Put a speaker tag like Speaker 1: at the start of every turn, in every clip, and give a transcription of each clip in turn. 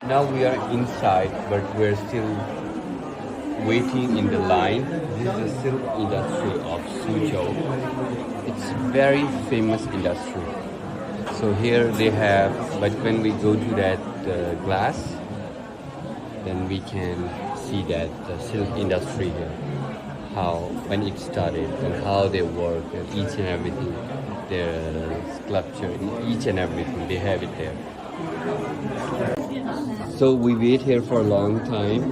Speaker 1: Now we are inside, but we're still waiting in the line. This is the silk industry of Suzhou. It's very famous industry. So here they have, but when we go to that glass, then we can see that the silk industry here, how when it started and how they work and each and everything, their sculpture, each and everything, they have it there. So we wait here for a long time.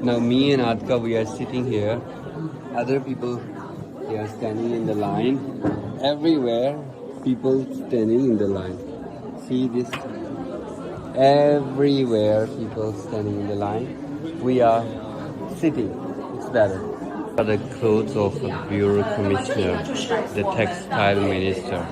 Speaker 1: Now me and Adka, we are sitting here. Other people, they are standing in the line. Everywhere, people standing in the line. See this? Everywhere, people standing in the line. We are sitting. It's better. The clothes of the Bureau Commissioner, the Textile Minister.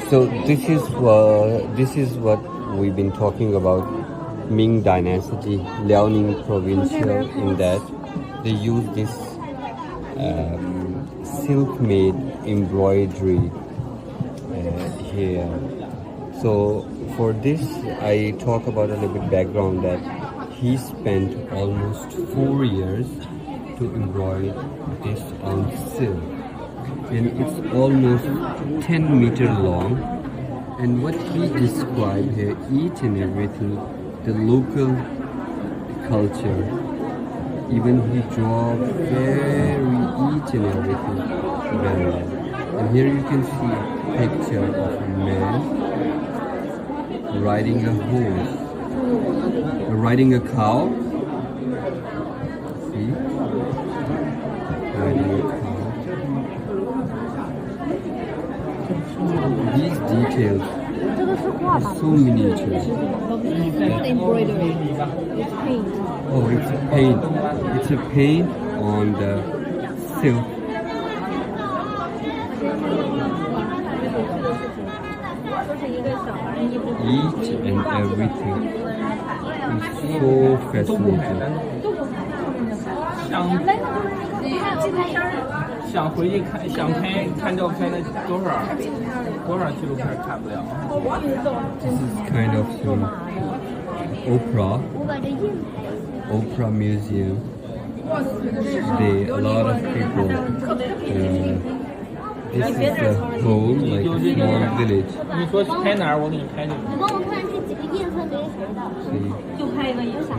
Speaker 1: So this is what we've been talking about, Ming Dynasty, Liaoning Provincial. In that they use this silk-made embroidery here. So for this, I talk about a little bit background that he spent almost 4 years to embroider this on silk. And it's almost 10 meters long, and what he described here, each and everything, the local culture, even he draw very each and everything very well. And here you can see a picture of a man riding a horse, riding a cow. See, riding a cow. These details are so miniature.
Speaker 2: Embroidery. It's paint.
Speaker 1: Oh, it's a paint. It's a paint on the silk. Each and everything is so fascinating.
Speaker 3: 想回去看照片的多少纪录片看不了。
Speaker 1: This is kind of some opera museum. A lot of people. This is the home, like a small village.
Speaker 3: 你说拍哪儿，我给你拍哪儿。
Speaker 1: See,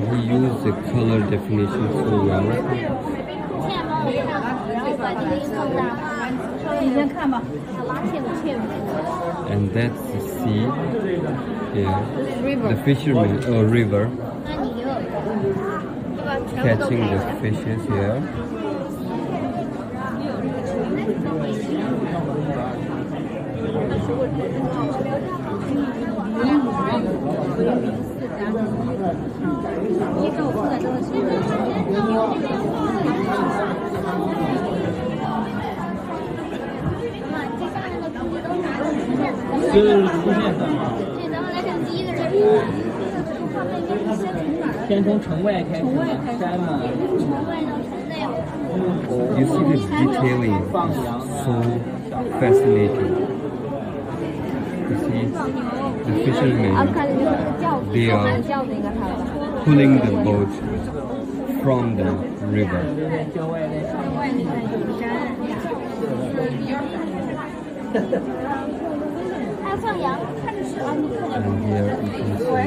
Speaker 1: he used the color definition so well. And that's the sea. Yeah. The fishermen, river. Catching the fishes here. You see the detailing is so fascinating. You see the fishermen, they are pulling the boat from the river. And here you can see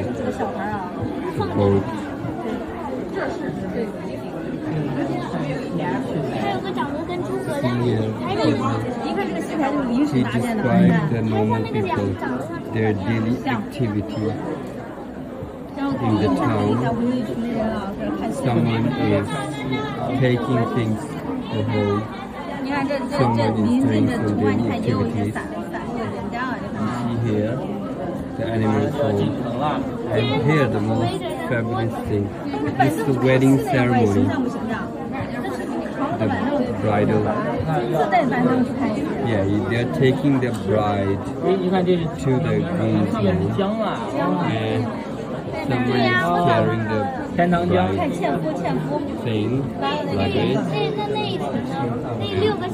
Speaker 1: the boat. He described the normal people, their daily activity in the town. Someone is taking things to home. Someone is doing some daily activities. You see here the animal home. And here the most fabulous thing. This is the wedding ceremony. The bridal. Yeah, they're taking the bride
Speaker 3: 你看这是
Speaker 1: to the groom's
Speaker 3: 这是
Speaker 1: home,
Speaker 3: 姜啊，
Speaker 1: and someone is carrying the
Speaker 3: 天堂姜。
Speaker 1: bride thing like this,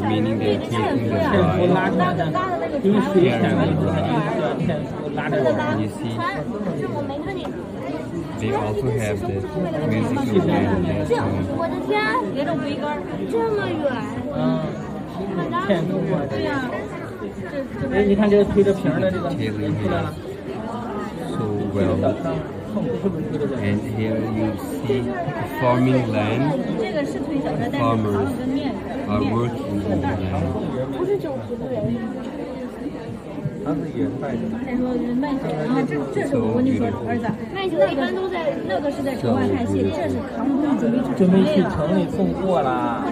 Speaker 1: meaning they're taking the
Speaker 3: 纤夫
Speaker 1: bride.
Speaker 3: 拉他的，因为水浅了以后，它就需要纤夫拉着玩。
Speaker 1: You see, they also have the musical band there too.
Speaker 2: 我的天，这么远。
Speaker 3: 纤夫啊，对呀。哎，你看这个推着瓶儿的这个，
Speaker 1: Detailing
Speaker 3: 出来了。
Speaker 1: here so well.
Speaker 3: 是
Speaker 1: And here you see the farming land. The farmers are working in the land.
Speaker 2: 不是酒瓶的人。
Speaker 3: 他是也卖的。
Speaker 2: 他说人卖酒，你看这是我跟你说，儿子，卖酒一般都在那个是在城外看戏，这是扛东西
Speaker 3: 准备去城里送货啦。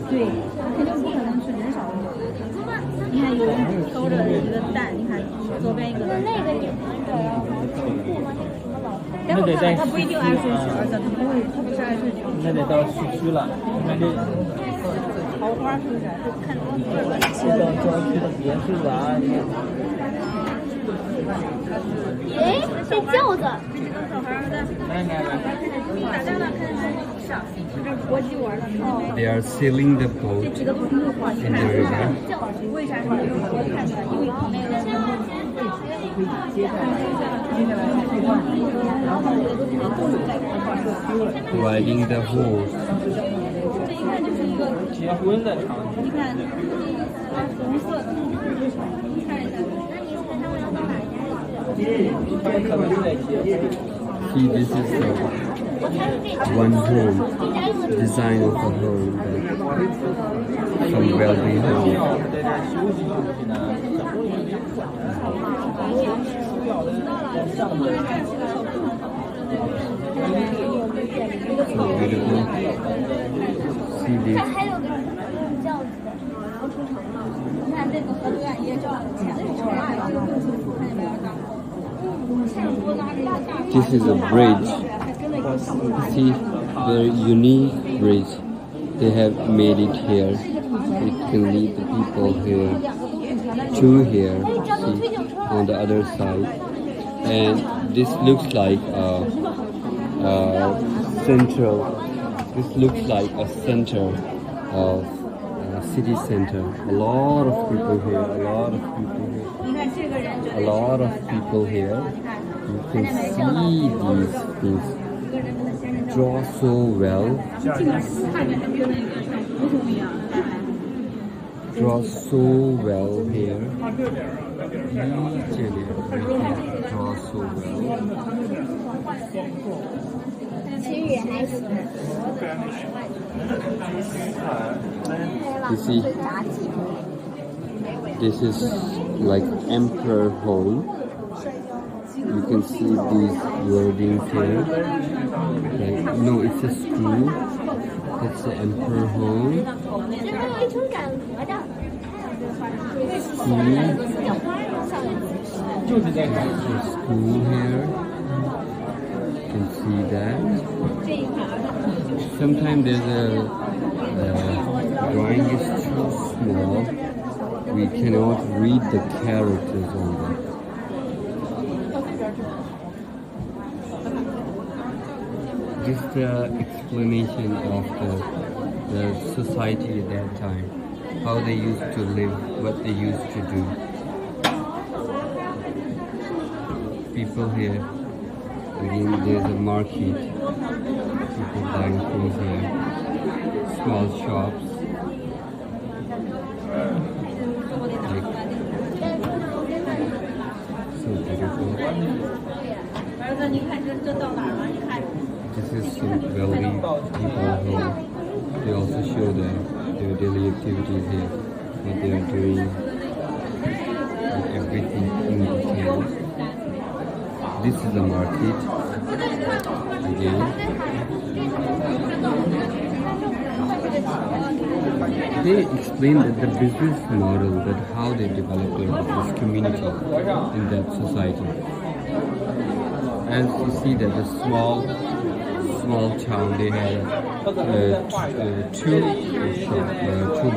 Speaker 2: 对，肯定不可能是人少的。你看有人挑着一个担，你看左边一个。那个也待会儿看他不一定按顺序，儿子，他不是按顺序。
Speaker 3: 那得到市区了，你看这。
Speaker 2: 桃花是不是？就看
Speaker 3: 接到郊区的别墅啊！
Speaker 2: 哎，这轿子。
Speaker 3: 来来来，
Speaker 2: 打仗了，看这国际玩的。
Speaker 1: They are sailing the boat in the river.
Speaker 2: 为啥是我看出来？因为旁边有人。
Speaker 1: Riding the horse.
Speaker 3: 结婚的场景。
Speaker 2: 你看，红色的，看一下。
Speaker 3: 他们可能是在结婚。
Speaker 1: See, this is the one home, design of the home, some wealthy home.
Speaker 3: 在这儿休息休息呢。
Speaker 1: So beautiful. See this.
Speaker 2: 还有个轿子的，不出城了。你看这个河对岸也叫前面城啊，这个更清楚，看见没有？
Speaker 1: This is a bridge. See, very unique bridge. They have made it here. It can lead the people here to here. See, on the other side. And this looks like a central. This looks like a center of city center. A lot of people here. A lot of people here. A lot of people here. You can see these things draw so well. Draw so well here. Each area draw so well. You see, this is like emperor home. You can see these wordings here. Like, no, it's a school. That's the emperor home. There's a school here. You can see that. Sometimes there's a drawing is too small. We cannot read the characters on it. Just the explanation of the society at that time, how they used to live, what they used to do. People here, again there's a market, people buying things here, small shops. So beautiful. This is some wealthy people who they also show their daily activities here, what they are doing, and everything in detail. This is the market again. They explain that the business model, that how they develop their business community in that society. as you see that the small town, they have two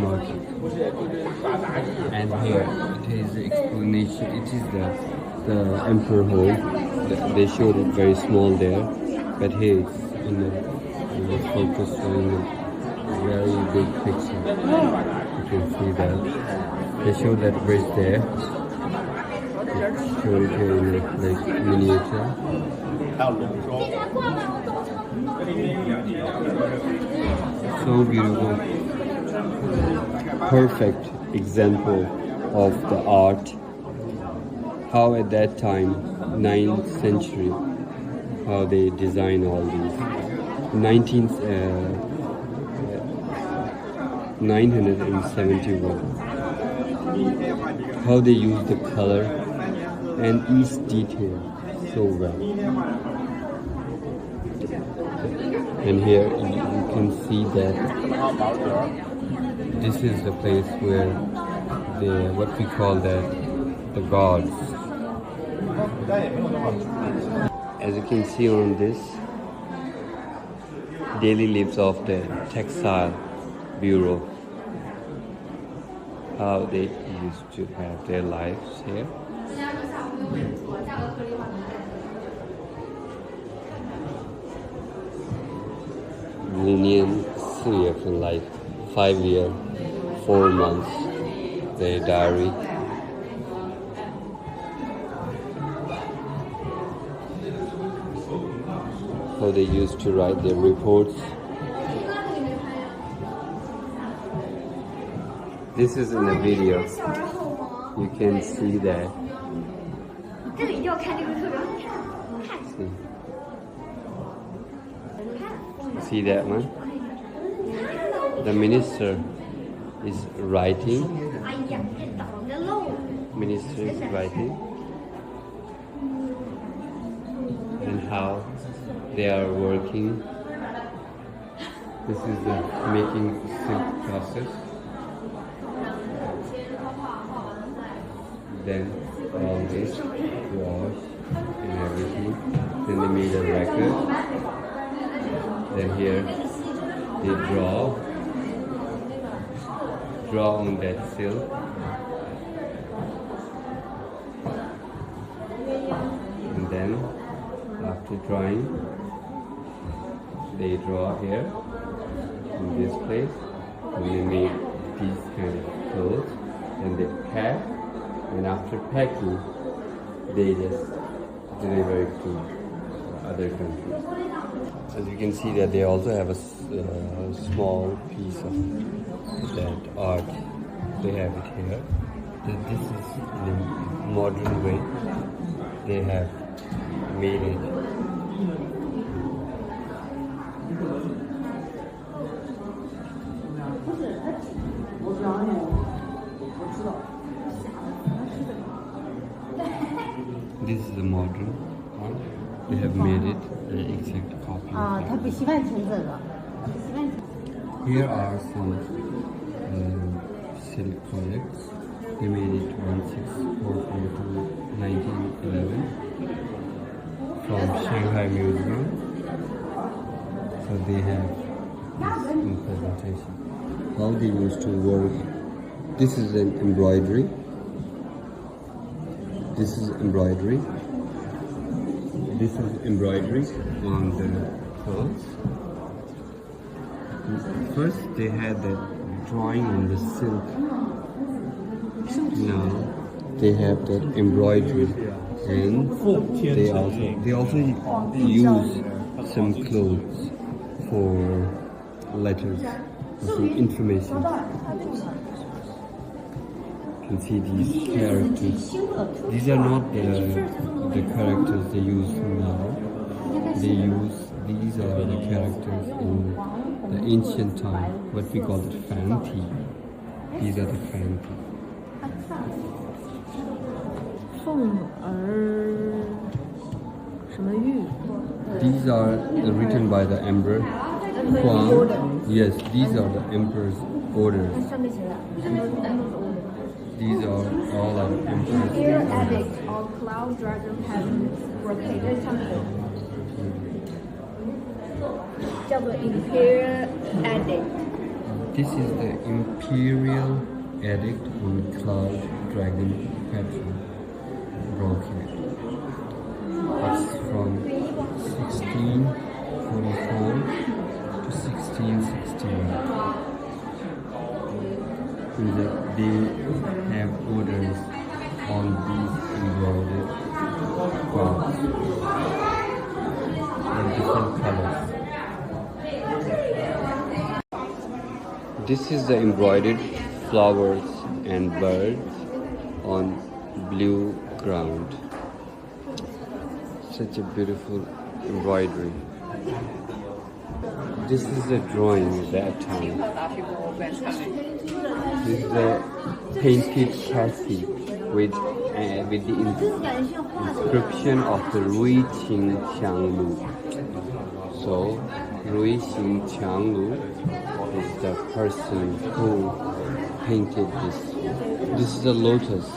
Speaker 1: markets. And here it is the explanation. It is the emperor hall. They showed it very small there, but here it's in the focus on a very big picture. You can see that they showed that bridge there. Show it here in like miniature. So beautiful. Perfect example of the art. How at that time, 9th century, how they design all these. 971. How they use the color and each detail so well. And here you can see that this is the place where what we call the gods. As you can see on this, daily lives of the textile bureau. How they used to have their lives here. 5年4月份 like 5 years 4 months their diary. How they used to write their reports. This is in the video. You can see that. See that one? The minister is writing. Minister is writing. And how they are working. This is the making silk process. Then all this wash and everything. Then they made a record. Then here they draw on that silk. And then after drawing, they draw here in this place, and they make these kind of clothes, and they pack, and after packing, they just deliver it to other countries. As you can see that they also have a small piece of that art. They have it here. This is in a modern way. They have made it. This is a modern one. They have made it an exact copy. Here are some silk projects. They made it 1911 from Shanghai Museum. So they have this in presentation. How they used to work. This is an embroidery. This is embroidery. This is embroidery on the clothes. First they had that drawing on the silk. Now they have that embroidery, and they also use some clothes for letters, for some information. You can see these characters. These are not the characters they use now. These are the characters in the ancient time, what we call the fanti. These are the fanti. These are written by the emperor Huang. Yes, these are the emperor's orders. These are all our emperor's orders.
Speaker 2: All cloud dragon patterns brocade 上面有叫做 Imperial Edict。
Speaker 1: This is the Imperial Edict on Cloud Dragon Pattern brocade. It's from 1644 to 1661. They have orders on these embroidered cloths in different colors. This is the embroidered flowers and birds on blue ground. Such a beautiful embroidery. This is the drawing at that time. This is the painted chassis with the inscription of the Rui Qing Qianglu. So, Rui Qing Qianglu is the person who painted this. This is a lotus.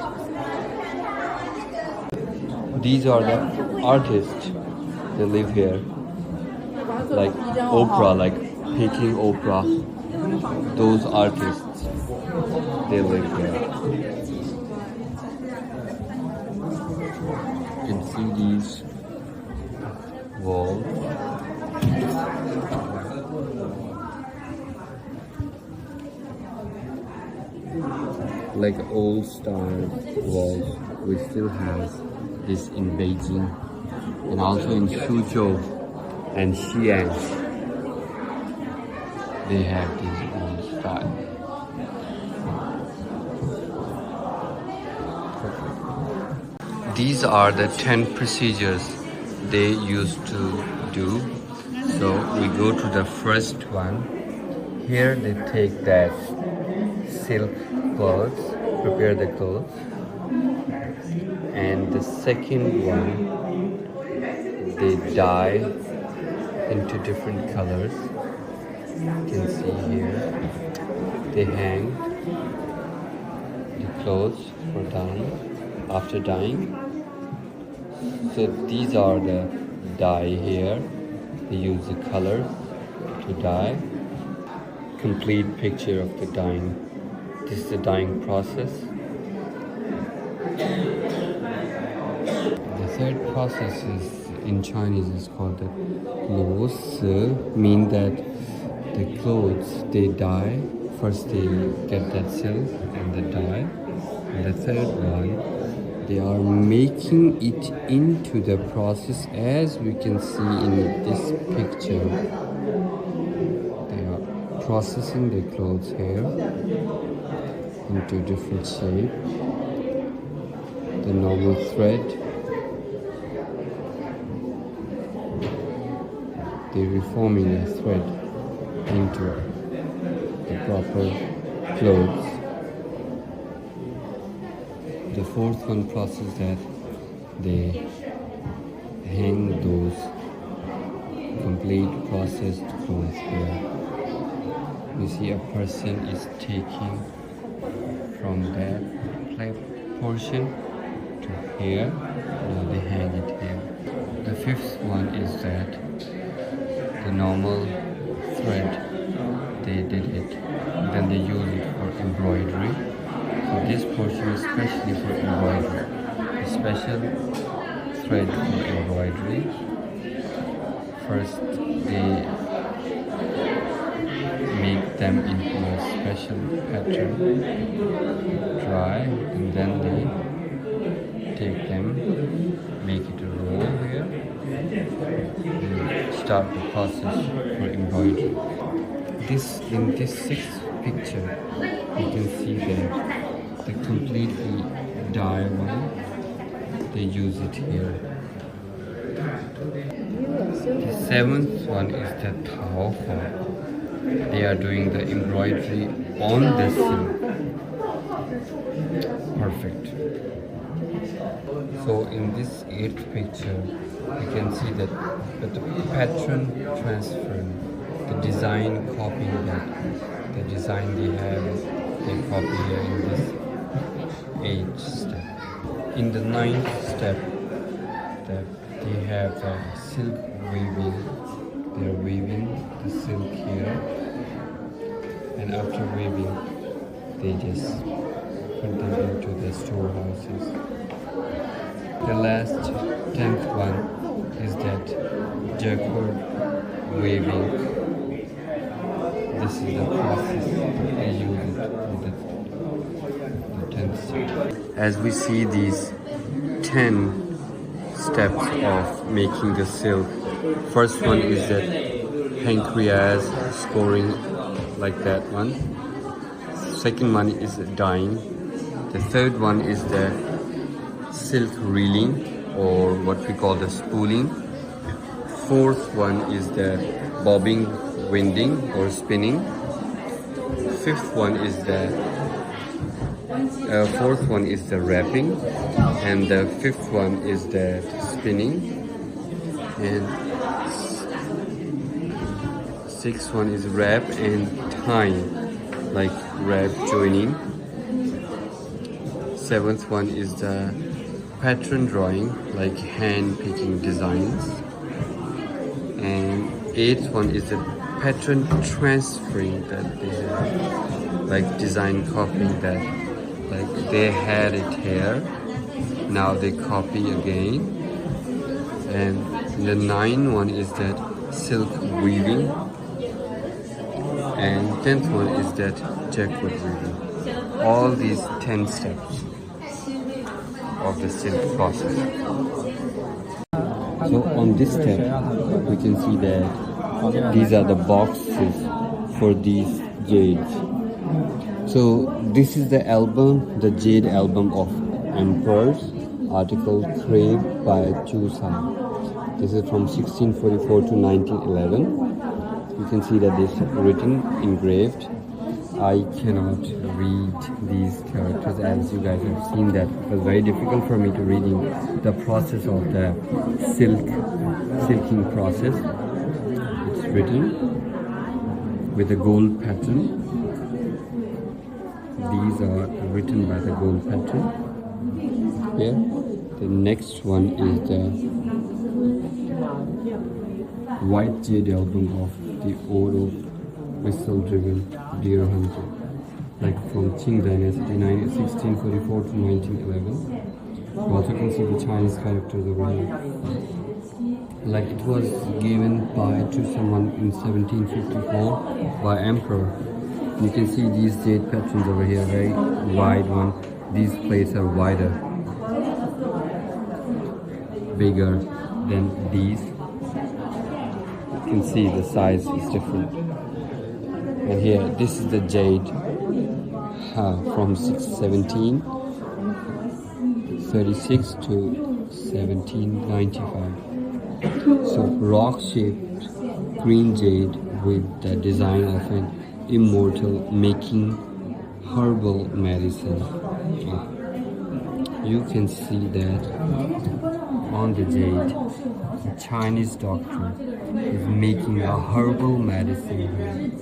Speaker 1: These are the artists that live here. Like Oprah, like Peking Oprah. Those artists, they live here. You can see these walls. Like old style walls, we still have this in Beijing and also in Suzhou and Xi'an. They have this old style. These are the 10 procedures they used to do. So we go to the first one. Here they take that silk clothes, prepare the clothes. And the second one, they dye into different colors. You can see here, they hang the clothes for dyeing, after dyeing. So these are the dye here. They use the color to dye. Complete picture of the dyeing. This is the dyeing process. The third process is in Chinese is called the 螺丝, mean that the clothes they dye. First they get that silk and the dye. And the third one, they are making it into the process as we can see in this picture. They are processing the clothes here into different shape. The normal thread, they're reforming the thread into the proper clothes. The fourth one process that they hang those complete processed clothes here. You see a person is taking from that portion to here. Now they hang it here. The fifth one is that the normal thread, they did it, then they use it for embroidery. So this portion is especially for embroidery. A special thread for embroidery. First they make them into a special pattern, dry, and then they take them, make it a roll here, and start the process for embroidery. In this sixth picture, you can see that the completely dye one, they use it here. The seventh one is the Tao form. They are doing the embroidery on the silk. Perfect. So in this eighth picture, you can see that the pattern transfer, the design copying that, the design they have, they copy here in this eighth step. In the ninth step, the They have the silk weaving. They're weaving the silk here, and after weaving, they just put them into the storehouses. The last 10th one is that jacquard weaving. This is the process they use it for the 10th step. As we see these 10 steps of making the silk, first one is that pancreas scoring, like that one. Second one is dyeing. The third one is the silk reeling, or what we call the spooling. Fourth one is the bobbing, winding or spinning. Fifth one is the fourth one is the wrapping, and the fifth one is the spinning, and sixth one is wrap and tying, like wrap joining. Seventh one is the pattern drawing, like hand picking designs, and eighth one is the pattern transferring, that they have, like design copying, that like they had it here, now they copy again. And the ninth one is that silk weaving, and 10th one is that jacquard weaving. All these 10 steps of the silk process. So on this step, we can see that these are the boxes for these jades. So this is the album, the jade album of emperors, article craved by ZHOU. This is from 1644 to 1911. You can see that this is written, engraved. I cannot read these characters, as you guys have seen that it was very difficult for me to reading the process of the silking process. It's written with a gold pattern. These are written by the gold pattern. Here, the next one is the white jade album of the ode of whistle-driven deer hunter, like from Qing Dynasty, 1644 to 1911. You also can see the Chinese characters over here. Like it was given to someone in 1754 by emperor. You can see these jade patterns over here, very wide one. These plates are wider, bigger than these. You can see the size is different. And here, this is the jade from 1736 to 1795. So rock-shaped green jade with the design of an immortal making herbal medicine. You can see that on the jade, a Chinese doctor is making a herbal medicine.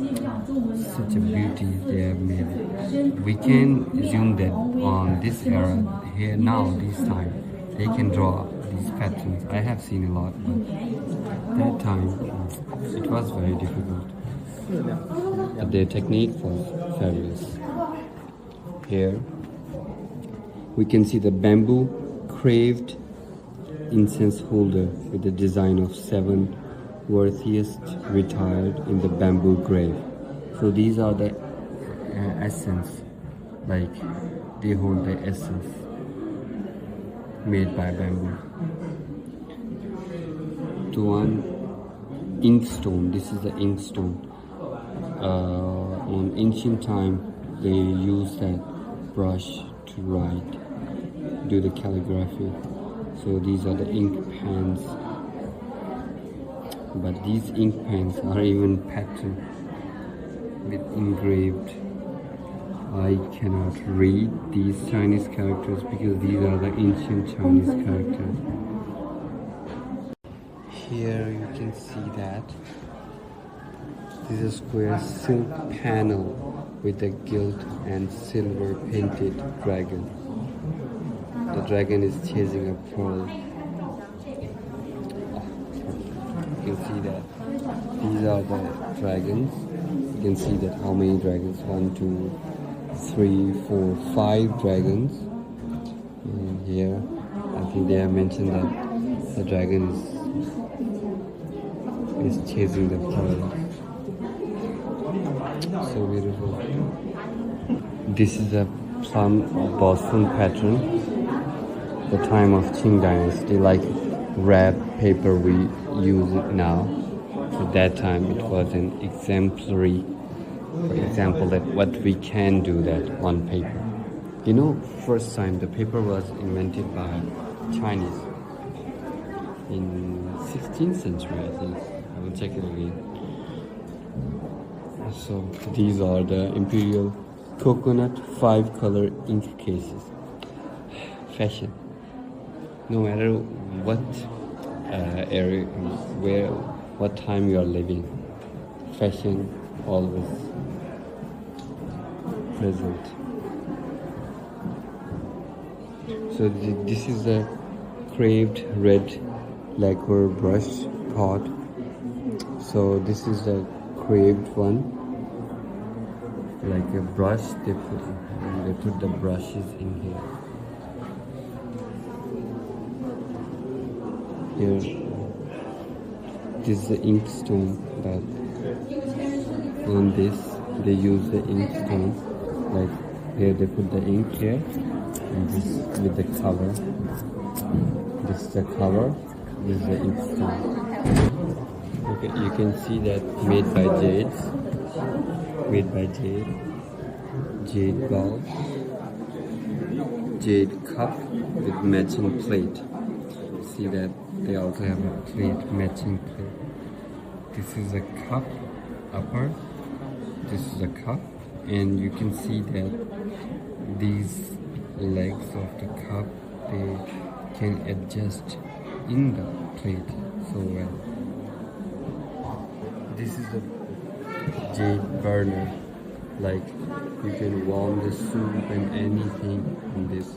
Speaker 1: Such a beauty they have made it. We can assume that on this era, here now, this time, they can draw these patterns. I have seen a lot, but that time it was very difficult. But their technique was fabulous. Here we can see the bamboo carved incense holder with the design of 7 worthiest retired in the bamboo grave. So these are the essence, like they hold the essence made by bamboo. To one inkstone, this is the inkstone. On ancient time, they used that brush to write, do the calligraphy. So these are the ink pens. But these ink pens are even patterned with engraved. I cannot read these Chinese characters because these are the ancient Chinese characters. Here you can see that this is a square silk panel with a gilt and silver painted dragon. The dragon is chasing a pearl. see that these are the dragons. You can see that how many dragons, 1, 2, 3, 4, 5 dragons. And here I think they have mentioned that the dragon is chasing the pearl. So beautiful. This is a plum Boston pattern, the time of Qing dynasty, like wrap paper we use it now. At that time it was an exemplary, for example, that what we can do that on paper. You know, first time the paper was invented by Chinese in 16th century, I think. I will check it again. So these are the imperial coconut 5-color ink cases. Fashion. No matter what area, what time you are living, fashion always present. So this is a craved red lacquer brush pot. So this is the craved one, like a brush. They put the brushes in here. Here, this is the ink stone. That on this they use the ink stone. Like here they put the ink here, and this with the cover. This is the cover. This is the ink stone. Okay, you can see that made by jades. Made by jade. Jade bowl. Jade cup with matching plate. See that they also have a plate, matching plate. This is a cup upper. This is a cup, and you can see that these legs of the cup, they can adjust in the plate so well. This is a jade burner, like you can warm the soup and anything in this.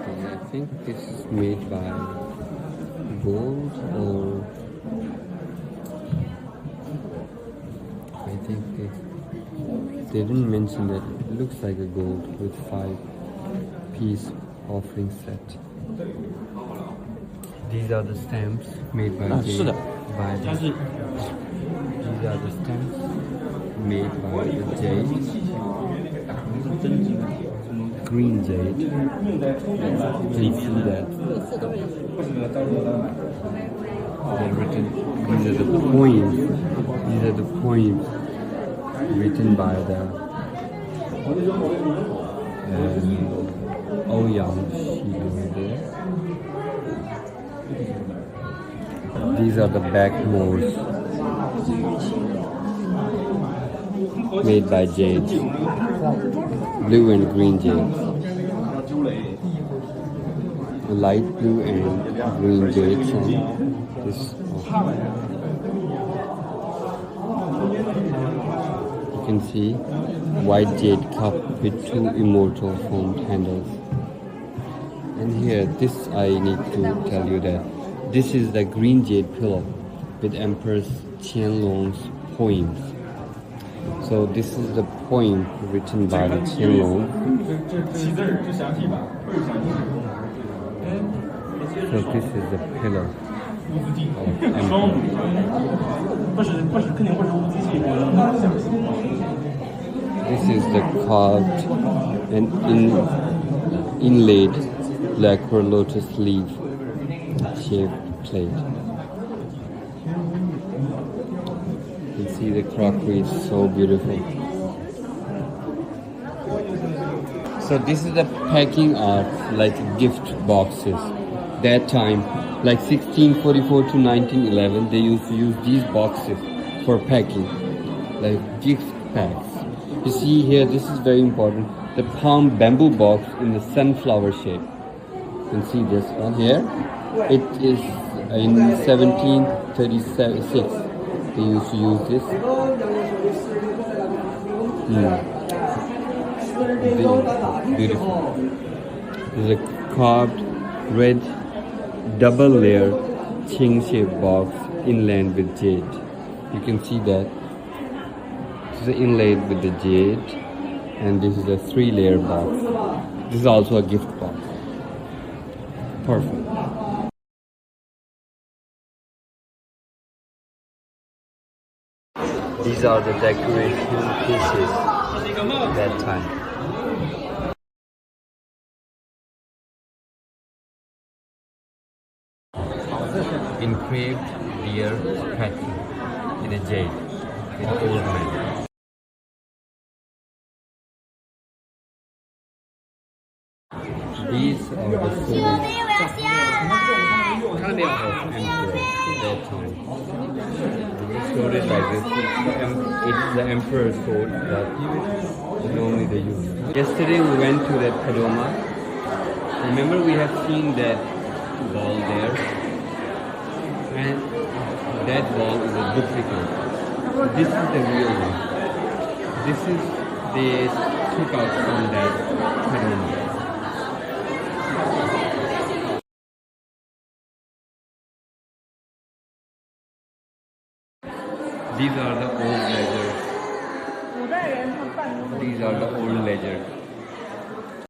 Speaker 1: And I think this is made by gold, or I think they didn't mention that. It looks like a gold with 5-piece offering set. These are the stamps made by jade. These are the stamps made by the jade. Green jade. You see that. They're written. These are the poems. These are the poems written by the Ouyang over there. These are the backboards made by jade, blue and green jade, light blue and green jade. This you can see white jade cup with 2 immortal formed handles. And here, this I need to tell you that this is the green jade pillow with Empress Qianlong's poems. So this is the poem written by the Qianlong. So this is the pillow of Emperor. This is the carved and inlaid lacquer lotus leaf shaped plate. You can see the crockery is so beautiful. So this is the packing art, like gift boxes. That time, like 1644 to 1911, they used to use these boxes for packing, like gift packs. You see here, this is very important, the palm bamboo box in the sunflower shape. You can see this one here. It is in 1736. They used to use this. Beautiful. This is a carved red double layer king shaped box inlaid with jade. You can see that this is inlaid with the jade, and this is a 3-layer box. This is also a gift box. Perfect. These are the decoration pieces that time. Engraved deer pattern in a jade with old man. These are the swords of emperor that time. This sword is like this. It's the emperor's sword that normally they use. Yesterday we went to that Padoma. Remember we have seen that wall there, and that wall is a duplicate. This is the real one. This is they took out from that Padoma. These are the old ledgers. These are the old ledgers.